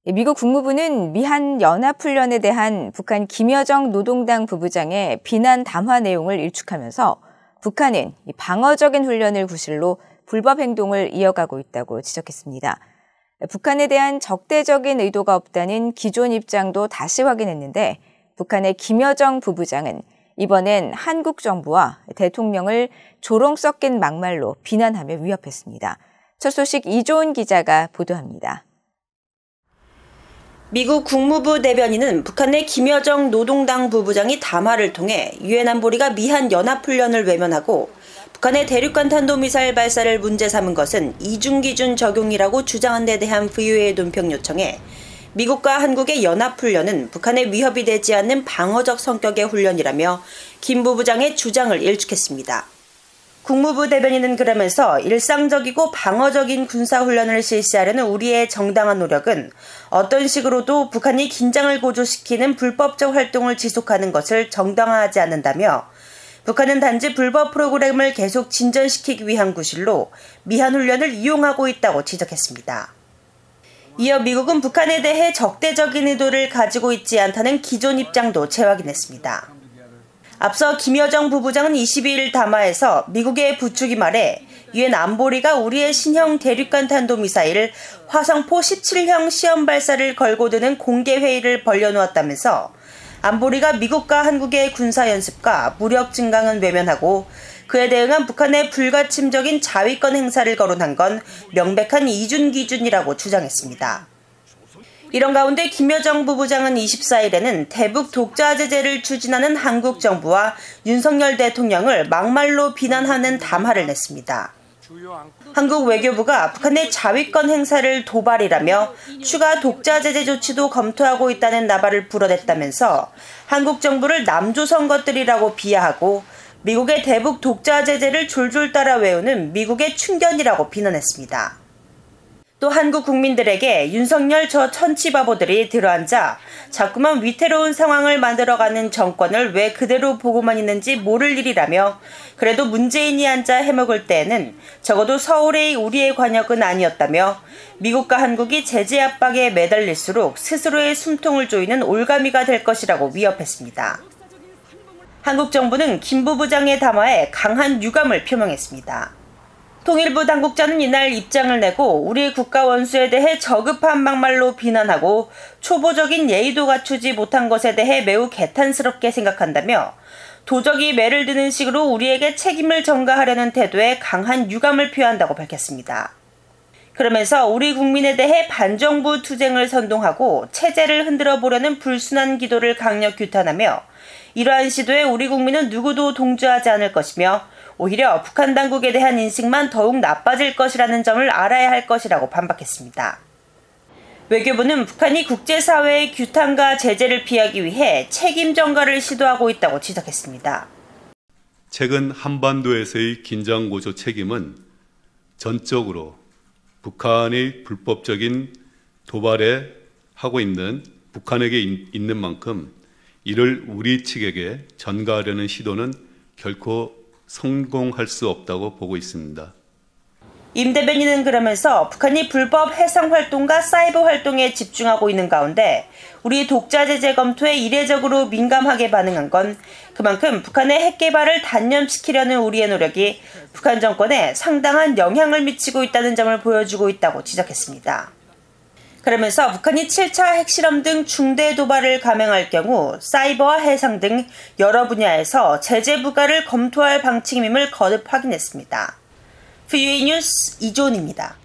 미국 국무부는 미한 연합훈련에 대한 북한 김여정 노동당 부부장의 비난 담화 내용을 일축하면서 북한은 방어적인 훈련을 구실로 불법 행동을 이어가고 있다고 지적했습니다. 북한에 대한 적대적인 의도가 없다는 기존 입장도 다시 확인했는데 북한의 김여정 부부장은 이번엔 한국 정부와 대통령을 조롱 섞인 막말로 비난하며 위협했습니다. 첫 소식 이조은 기자가 보도합니다. 미국 국무부 대변인은 북한의 김여정 노동당 부부장이 담화를 통해 유엔 안보리가 미한 연합훈련을 외면하고 북한의 대륙간 탄도미사일 발사를 문제 삼은 것은 이중기준 적용이라고 주장한 데 대한 VOA의 논평 요청에 미국과 한국의 연합훈련은 북한의 위협이 되지 않는 방어적 성격의 훈련이라며 김 부부장의 주장을 일축했습니다. 국무부 대변인은 그러면서 일상적이고 방어적인 군사훈련을 실시하려는 우리의 정당한 노력은 어떤 식으로도 북한이 긴장을 고조시키는 불법적 활동을 지속하는 것을 정당화하지 않는다며 북한은 단지 불법 프로그램을 계속 진전시키기 위한 구실로 미한 훈련을 이용하고 있다고 지적했습니다. 이어 미국은 북한에 대해 적대적인 의도를 가지고 있지 않다는 기존 입장도 재확인했습니다. 앞서 김여정 부부장은 22일 담화에서 미국의 부추기 말에 유엔 안보리가 우리의 신형 대륙간 탄도미사일 화성포 17형 시험 발사를 걸고 드는 공개회의를 벌려놓았다면서 안보리가 미국과 한국의 군사연습과 무력 증강은 외면하고 그에 대응한 북한의 불가침적인 자위권 행사를 거론한 건 명백한 이중기준이라고 주장했습니다. 이런 가운데 김여정 부부장은 24일에는 대북 독자 제재를 추진하는 한국 정부와 윤석열 대통령을 막말로 비난하는 담화를 냈습니다. 한국 외교부가 북한의 자위권 행사를 도발이라며 추가 독자 제재 조치도 검토하고 있다는 나발을 불어댔다면서 한국 정부를 남조선 것들이라고 비하하고 미국의 대북 독자 제재를 졸졸 따라 외우는 미국의 충견이라고 비난했습니다. 또 한국 국민들에게 윤석열 저 천치바보들이 들어앉아 자꾸만 위태로운 상황을 만들어가는 정권을 왜 그대로 보고만 있는지 모를 일이라며 그래도 문재인이 앉아 해먹을 때에는 적어도 서울의 우리의 관역은 아니었다며 미국과 한국이 제재 압박에 매달릴수록 스스로의 숨통을 조이는 올가미가 될 것이라고 위협했습니다. 한국 정부는 김 부부장의 담화에 강한 유감을 표명했습니다. 통일부 당국자는 이날 입장을 내고 우리 국가 원수에 대해 저급한 막말로 비난하고 초보적인 예의도 갖추지 못한 것에 대해 매우 개탄스럽게 생각한다며 도적이 매를 드는 식으로 우리에게 책임을 전가하려는 태도에 강한 유감을 표한다고 밝혔습니다. 그러면서 우리 국민에 대해 반정부 투쟁을 선동하고 체제를 흔들어 보려는 불순한 기도를 강력 규탄하며 이러한 시도에 우리 국민은 누구도 동조하지 않을 것이며 오히려 북한 당국에 대한 인식만 더욱 나빠질 것이라는 점을 알아야 할 것이라고 반박했습니다. 외교부는 북한이 국제사회의 규탄과 제재를 피하기 위해 책임 전가를 시도하고 있다고 지적했습니다. 최근 한반도에서의 긴장 고조 책임은 전적으로 북한의 불법적인 도발에 하고 있는 북한에게 있는 만큼 이를 우리 측에게 전가하려는 시도는 결코 성공할 수 없다고 보고 있습니다. 임 대변인은 그러면서 북한이 불법 해상 활동과 사이버 활동에 집중하고 있는 가운데 우리 독자 제재 검토에 이례적으로 민감하게 반응한 건 그만큼 북한의 핵 개발을 단념시키려는 우리의 노력이 북한 정권에 상당한 영향을 미치고 있다는 점을 보여주고 있다고 지적했습니다. 그러면서 북한이 7차 핵실험 등 중대 도발을 감행할 경우 사이버와 해상 등 여러 분야에서 제재 부과를 검토할 방침임을 거듭 확인했습니다. VOA 뉴스 이조은입니다.